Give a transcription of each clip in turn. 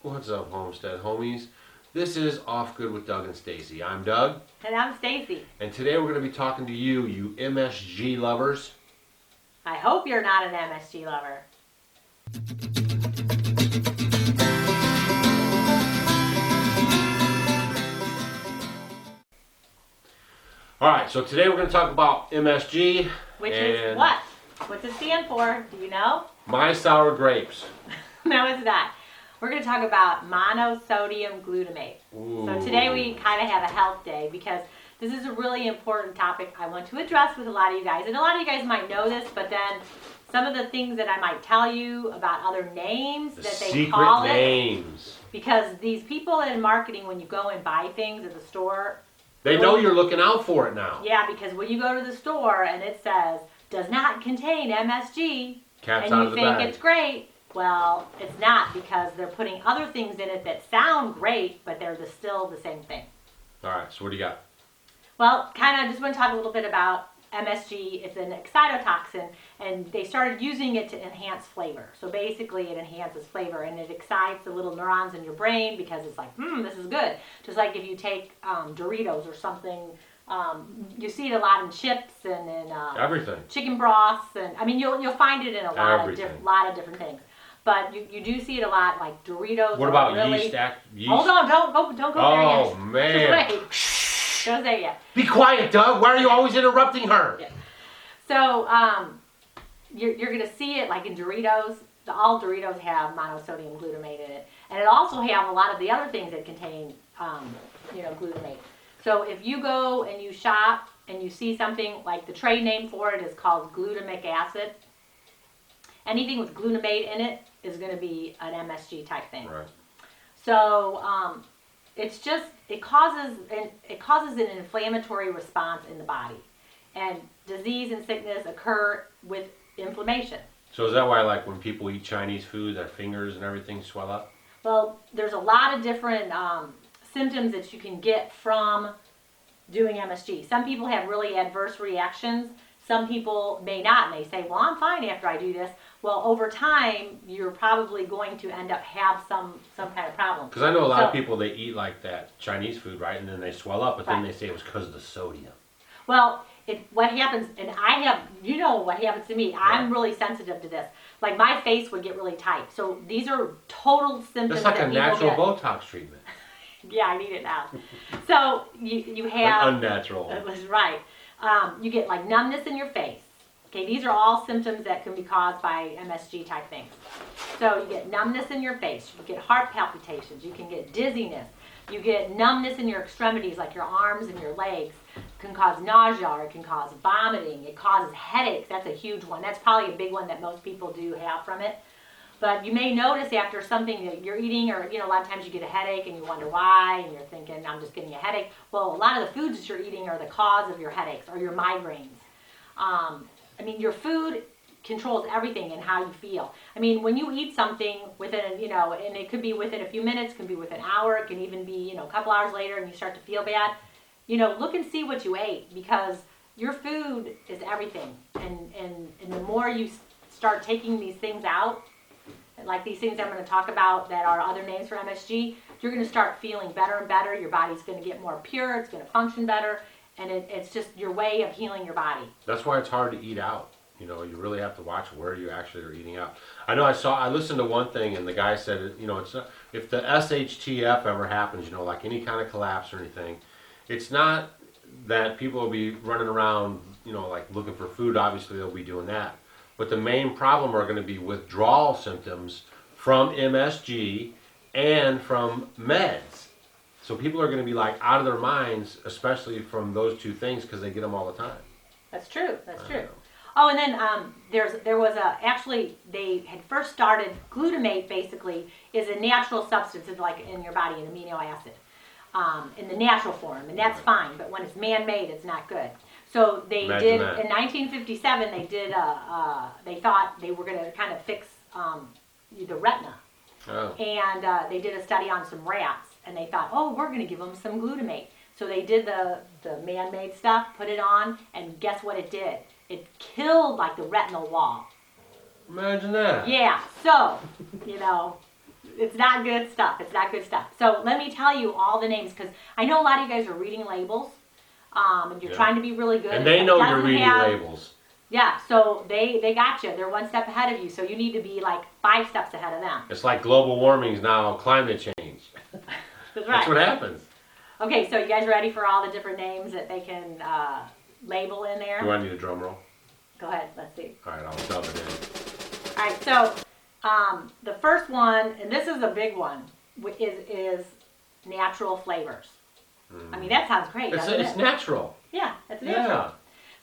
What's up, Homestead homies? This is Off Good with Doug and Stacy. I'm Doug. And I'm Stacy. And today we're going to be talking to you MSG lovers. I hope you're not an MSG lover. Alright, so today we're going to talk about MSG. Which is what? What's it stand for? Do you know? My sour grapes. No, it's not. We're going to talk about monosodium glutamate. Ooh. So today we kind of have a health day because this is a really important topic I want to address with a lot of you guys. And a lot of you guys might know this, but then some of the things that I might tell you about other names that they call it. Secret names. Because these people in marketing, when you go and buy things at the store, they know you're looking out for it now. Yeah, because when you go to the store and it says, does not contain MSG, Cat's and out you of the think bag. it's great, well, it's not, because they're putting other things in it that sound great, but they're still the same thing. Alright, so what do you got? Well, kind of just want to talk a little bit about MSG. It's an excitotoxin, and they started using it to enhance flavor. So basically it enhances flavor, and it excites the little neurons in your brain because it's like, this is good. Just like if you take Doritos or something, you see it a lot in chips and in Everything. chicken broths, and I mean you'll find it in a lot of different things. But you do see it a lot, like Doritos. What about really, yeast? Hold on, don't go there yet. Oh man. Wait. Don't say it yet. Be quiet, Doug. Why are you always interrupting her? Yeah. So you're going to see it like in Doritos. All Doritos have monosodium glutamate in it. And it also have a lot of the other things that contain glutamate. So if you go and you shop and you see something, like the trade name for it is called glutamic acid. Anything with glutamate in it is going to be an MSG type thing. Right. So it causes an inflammatory response in the body, and disease and sickness occur with inflammation. So is that why, like, when people eat Chinese food, their fingers and everything swell up? Well, there's a lot of different symptoms that you can get from doing MSG. Some people have really adverse reactions. Some people may not, and they say, well, I'm fine after I do this. Well, over time, you're probably going to end up have some kind of problem. Because I know a lot of people, they eat like that Chinese food, right? And then they swell up, but then they say it was because of the sodium. Well, what happens, and what happens to me, I'm really sensitive to this. Like my face would get really tight. So these are total symptoms. That's like that a natural people get. Botox treatment. Yeah, I need it now. So you have... An unnatural. That was right. You get like numbness in your face. Okay, these are all symptoms that can be caused by MSG type things. So you get numbness in your face, you get heart palpitations, you can get dizziness, you get numbness in your extremities like your arms and your legs. It can cause nausea, or it can cause vomiting, it causes headaches. That's a huge one. That's probably a big one that most people do have from it. But you may notice after something that you're eating, or a lot of times you get a headache and you wonder why, and you're thinking, I'm just getting a headache. Well, a lot of the foods that you're eating are the cause of your headaches or your migraines. Your food controls everything and how you feel. When you eat something within, and it could be within a few minutes, it can be within an hour, it can even be, a couple hours later and you start to feel bad, look and see what you ate, because your food is everything. And the more you start taking these things out, like these things I'm going to talk about that are other names for MSG, you're going to start feeling better and better. Your body's going to get more pure. It's going to function better. And it's just your way of healing your body. That's why it's hard to eat out. You really have to watch where you actually are eating out. I listened to one thing, and the guy said, it's not, if the SHTF ever happens, like any kind of collapse or anything, it's not that people will be running around, like looking for food. Obviously, they'll be doing that. But the main problem are going to be withdrawal symptoms from MSG and from meds. So people are going to be like out of their minds, especially from those two things, because they get them all the time. That's true. That's true. Oh, and then they had first started, glutamate basically is a natural substance. It's like in your body, an amino acid, in the natural form, and that's fine. But when it's man-made, it's not good. So in 1957, they thought they were going to kind of fix the retina. Oh. And they did a study on some rats. And they thought, we're going to give them some glutamate. So they did the man-made stuff, put it on, and guess what it did? It killed like the retinal wall. Imagine that. Yeah. So, It's not good stuff. It's not good stuff. So let me tell you all the names, because I know a lot of you guys are reading labels, and you're trying to be really good. And they know you're reading labels. Yeah, so they got you. They're one step ahead of you, so you need to be like 5 steps ahead of them. It's like global warming is now climate change. That's right. That's what happens. Okay, so you guys ready for all the different names that they can label in there? Do I need a drum roll? Go ahead, let's see. All right, I'll dub it in. All right, so the first one, and this is a big one, is natural flavors. I mean, that sounds great, doesn't it? It's natural. Yeah, it's natural. Yeah.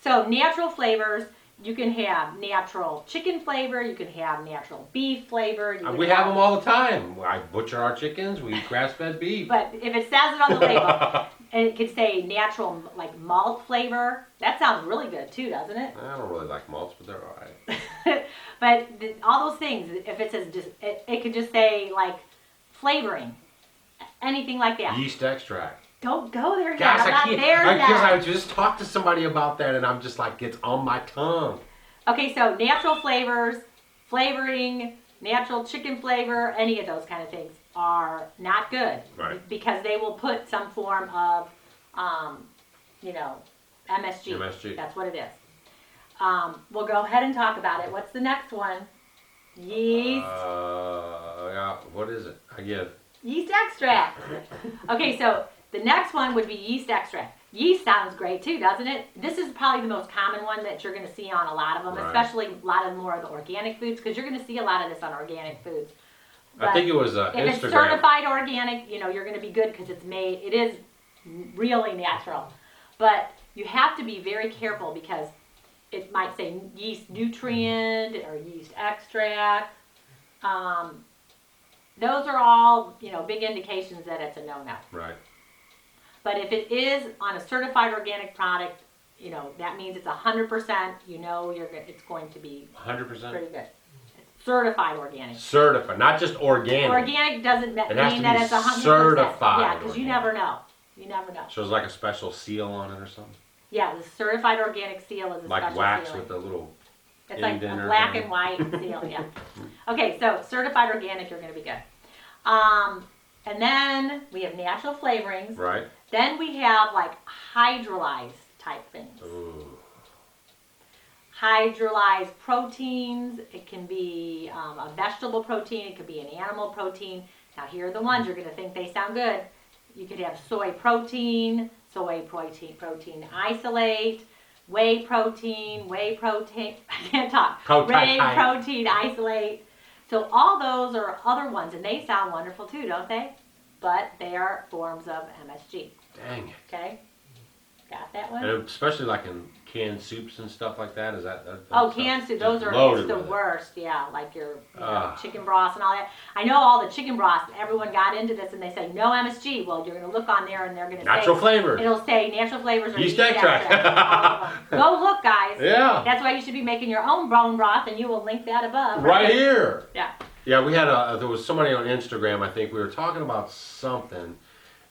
So natural flavors, you can have natural chicken flavor, you can have natural beef flavor. We have them all the time. I butcher our chickens, we eat grass-fed beef. But if it says it on the label, and it could say natural, like malt flavor, that sounds really good too, doesn't it? I don't really like malts, but they're all right. But all those things, if it says, it could just say like flavoring, anything like that. Yeast extract. Don't go there yet. Gosh, I'm not there yet. Because I just talked to somebody about that, and I'm just like, it's on my tongue. Okay, so natural flavors, flavoring, natural chicken flavor, any of those kind of things are not good. Right. Because they will put some form of, MSG. MSG. That's what it is. We'll go ahead and talk about it. What's the next one? Yeast. Yeah, what is it? I get it. Yeast extract. Okay, so the next one would be yeast extract. Yeast sounds great too, doesn't it? This is probably the most common one that you're going to see on a lot of them, Right. especially a lot of more of the organic foods, because you're going to see a lot of this on organic foods. I think it was if Instagram. it's certified organic, you're going to be good because it is really natural. But you have to be very careful because it might say yeast nutrient or yeast extract. Those are all, big indications that it's a no-no. Right. But if it is on a certified organic product, that means it's 100%. It's going to be 100%? pretty good. It's certified organic. Certified, not just organic. Organic doesn't mean It has to that be it's 100%. certified Yeah, because you organic. never know. You never know. So there's like a special seal on it or something? Yeah, the certified organic seal is a Like special wax sealing. with a little It's like a indent or black something? and white seal, yeah. Okay, so certified organic, you're going to be good. And then we have natural flavorings. Right. Then we have like hydrolyzed type things. Ooh. Hydrolyzed proteins. It can be a vegetable protein. It could be an animal protein. Now here are the ones you're going to think they sound good. You could have soy protein protein isolate, whey protein. I can't talk. Whey protein isolate. So all those are other ones, and they sound wonderful too, don't they? But they are forms of MSG. Dang it. Okay? Got that one? And especially like in canned soups and stuff like that, is that Canned soup, those are loaded the with it. worst, yeah, like your Ah. chicken broths and all that. I know all the chicken broths, everyone got into this and they say no MSG. Well, you're going to look on there and they're going to say Natural flavor. It'll say natural flavors or Yeast extract. all of them. Go look, guys. Yeah. That's why you should be making your own bone broth, and you will link that above. Right here. Yeah. Yeah, we had there was somebody on Instagram, I think we were talking about something,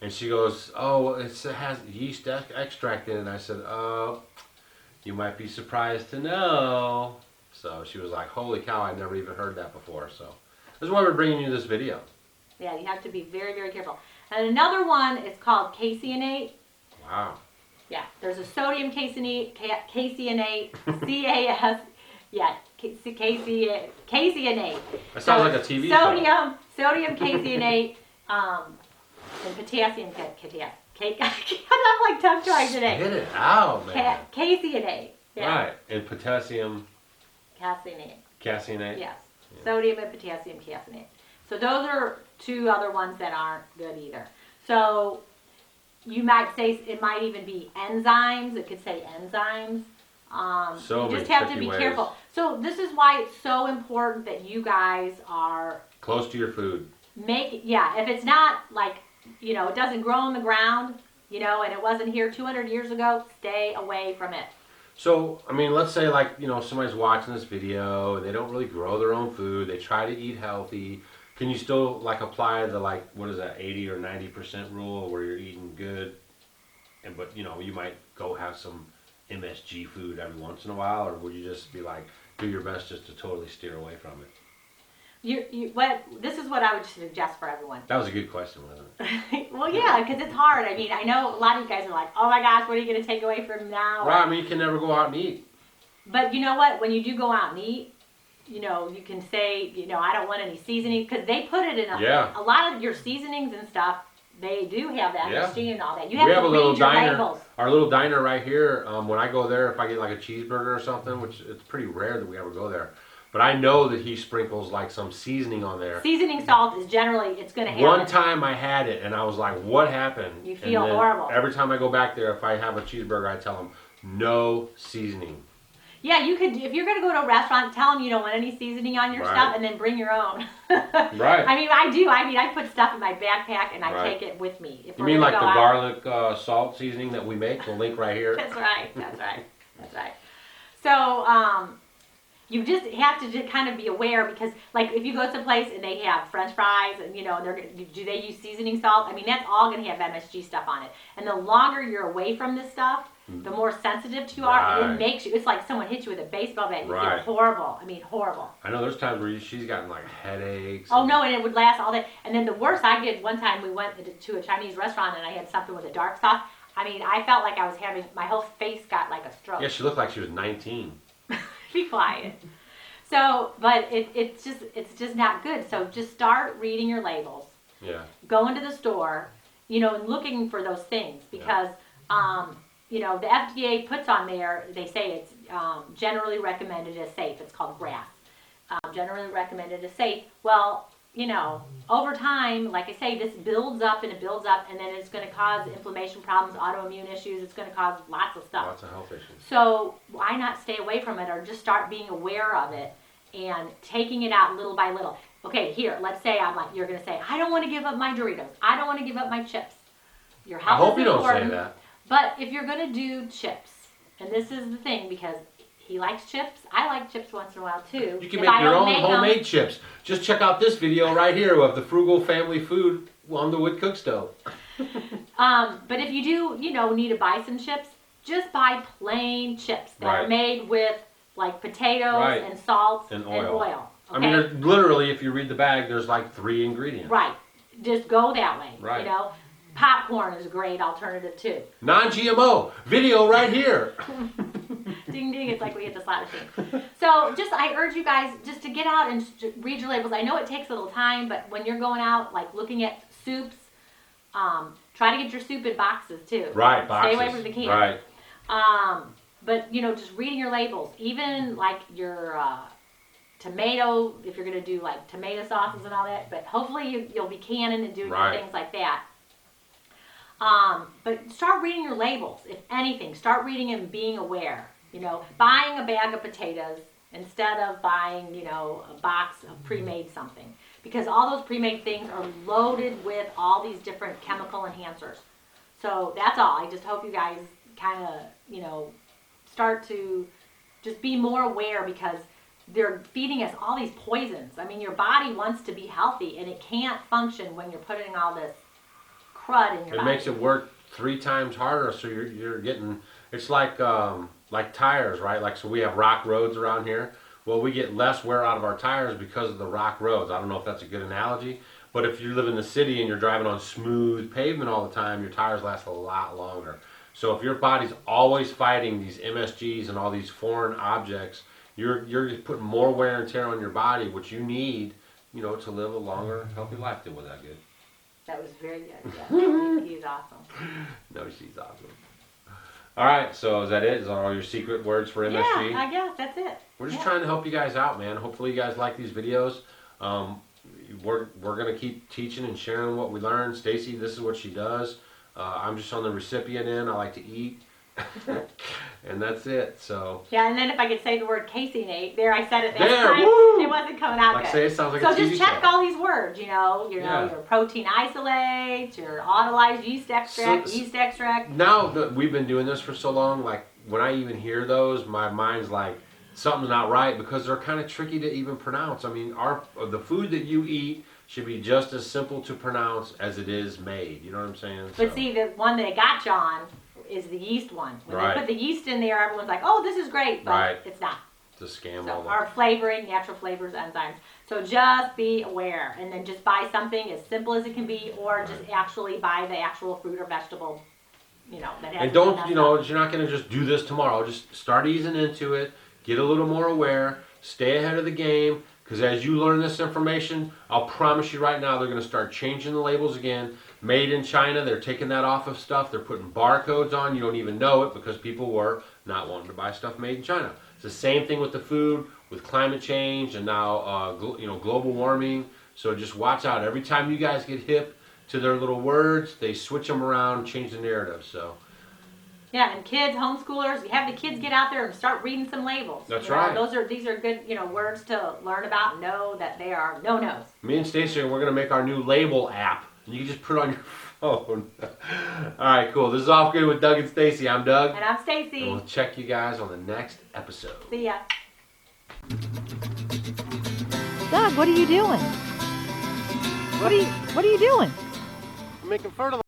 and she goes, oh, it has yeast extract in it. And I said, oh, you might be surprised to know. So she was like, holy cow, I'd never even heard that before. So this is why we're bringing you this video. Yeah, you have to be very, very careful. And another one is called caseinate. Wow. Yeah, there's a sodium caseinate, caseinate, CAS, yeah, caseinate. That sounds like a TV show. Sodium caseinate, and potassium I'm like tongue tied today. Get it out, man. Caseinate. Yeah. Right, and potassium Caseinate. caseinate. Yes. Yeah. Sodium and potassium caseinate. So those are two other ones that aren't good either. So you might say it might even be enzymes. It could say enzymes. So you just many have to be tricky ways. careful. So this is why it's so important that you guys are Close to your food. if it's not like, it doesn't grow in the ground, and it wasn't here 200 years ago, stay away from it. So, I mean, let's say like, somebody's watching this video and they don't really grow their own food. They try to eat healthy. Can you still like apply the like, what is that, 80 or 90% rule where you're eating good? But you might go have some MSG food every once in a while, or would you just be like, do your best just to totally steer away from it? This is what I would suggest for everyone. That was a good question, wasn't it? Well, yeah, because it's hard. I mean, I know a lot of you guys are like, oh my gosh, what are you going to take away from now? Right, I mean, you can never go out and eat. But you know what? When you do go out and eat, you know, you can say, you know, I don't want any seasoning, because they put it in a lot of your seasonings and stuff. They do have that MSG and all that. You have to read your labels. Our little diner right here. When I go there, if I get like a cheeseburger or something, which it's pretty rare that we ever go there, but I know that he sprinkles like some seasoning on there. Seasoning salt is generally, it's going to have One time I had it and I was like, what happened? You feel horrible. Every time I go back there, if I have a cheeseburger, I tell them no seasoning. Yeah, you could, if you're going to go to a restaurant, tell them you don't want any seasoning on your stuff, and then bring your own. Right. I mean, I do. I mean, I put stuff in my backpack and I take it with me. If you mean like the garlic salt seasoning that we make? The link right here. That's right. That's right. That's right. So, you just have to just kind of be aware, because, like, if you go to a place and they have French fries and, you know, do they use seasoning salt? I mean, that's all going to have MSG stuff on it. And the longer you're away from this stuff, the more sensitive you are, and it makes you, it's like someone hits you with a baseball bat. You feel horrible. I mean, horrible. I know there's times where she's gotten like headaches. Oh, no, and it would last all day. And then the worst I did, one time we went to a Chinese restaurant and I had something with a dark sauce. I mean, I felt like I was having, my whole face got like a stroke. Yeah, she looked like she was 19. Be quiet. So, but it's just not good. So just start reading your labels. Yeah. Go into the store, you know, and looking for those things, because, you know, the FDA puts on there, they say it's generally recommended as safe. It's called GRAS. Generally recommended as safe. Well, you know, over time, like I say, this builds up and it builds up, and then it's going to cause inflammation problems, autoimmune issues. It's going to cause lots of stuff. Lots of health issues. So why not stay away from it, or just start being aware of it and taking it out little by little? Okay, here, let's say you're going to say, I don't want to give up my Doritos. I don't want to give up my chips. Your health I hope is you important. don't say that. But if you're going to do chips, and this is the thing, because he likes chips, I like chips once in a while too. You can make your own homemade chips. Just check out this video right here of the frugal family food on the wood cook stove. But if you do, you know, need to buy some chips, just buy plain chips that are made with like potatoes and salt and oil. Okay? I mean, literally, if you read the bag, there's like 3 ingredients. Right. Just go that way. Right. You know, popcorn is a great alternative too. Non-GMO video right here. Ding ding, it's like we hit the slot machine. So I urge you guys just to get out and read your labels. I know it takes a little time, but when you're going out, like looking at soups, try to get your soup in boxes too. Right, boxes. Stay away from the cans. Right. But you know, just reading your labels, even like your tomato, if you're going to do like tomato sauces and all that, but hopefully you'll be canning and doing things like that. But start reading your labels, if anything. Start reading and being aware. You know, buying a bag of potatoes instead of buying, you know, a box of pre-made something. Because all those pre-made things are loaded with all these different chemical enhancers. So that's all. I just hope you guys kind of, you know, start to just be more aware, because they're feeding us all these poisons. I mean, your body wants to be healthy, and it can't function when you're putting all this crud in your body. It makes it work 3 times harder, so you're getting, it's like tires, right? Like, so we have rock roads around here. Well, we get less wear out of our tires because of the rock roads. I don't know if that's a good analogy, but if you live in the city and you're driving on smooth pavement all the time, your tires last a lot longer. So if your body's always fighting these MSGs and all these foreign objects, you're putting more wear and tear on your body, which you need, you know, to live a longer, healthy life. Did that good? That was very good. Yeah. He's awesome. No, she's awesome. All right, so is that it? Is that all your secret words for MSG? Yeah, I guess that's it. We're just trying to help you guys out, man. Hopefully you guys like these videos. We're going to keep teaching and sharing what we learn. Stacy, this is what she does. I'm just on the recipient end. I like to eat. And that's it. So yeah, and then if I could say the word casein, there I said it that time. Woo! It wasn't coming out like good. Say it sounds like so a TV just check show. all these words, you know, your protein isolate, your autolyzed yeast extract, Now that we've been doing this for so long, like when I even hear those, my mind's like, something's not right, because they're kind of tricky to even pronounce. I mean, the food that you eat should be just as simple to pronounce as it is made. You know what I'm saying? But see, the one that got you on is the yeast one. When they put the yeast in there, everyone's like, oh, this is great, but it's not. to scam So, all the. our flavoring, natural flavors, enzymes. So just be aware, and then just buy something as simple as it can be, or just actually buy the actual fruit or vegetable, that has. And don't, you're not going to just do this tomorrow. Just start easing into it. Get a little more aware. Stay ahead of the game. Because as you learn this information, I'll promise you right now, they're going to start changing the labels again. Made in China, they're taking that off of stuff. They're putting barcodes on. You don't even know it because people were not wanting to buy stuff made in China. It's the same thing with the food, with climate change, and now global warming. So just watch out. Every time you guys get hip to their little words, they switch them around, change the narrative. So. Yeah, and kids, homeschoolers, you have the kids get out there and start reading some labels. That's right. These are good, words to learn about. Know that they are no-nos. Me and Stacey, we're gonna make our new label app. You can just put it on your phone. All right, cool. This is Off Grid with Doug and Stacey. I'm Doug. And I'm Stacey. And we'll check you guys on the next episode. See ya. Doug, what are you doing? What are you doing? I'm making fertilizer.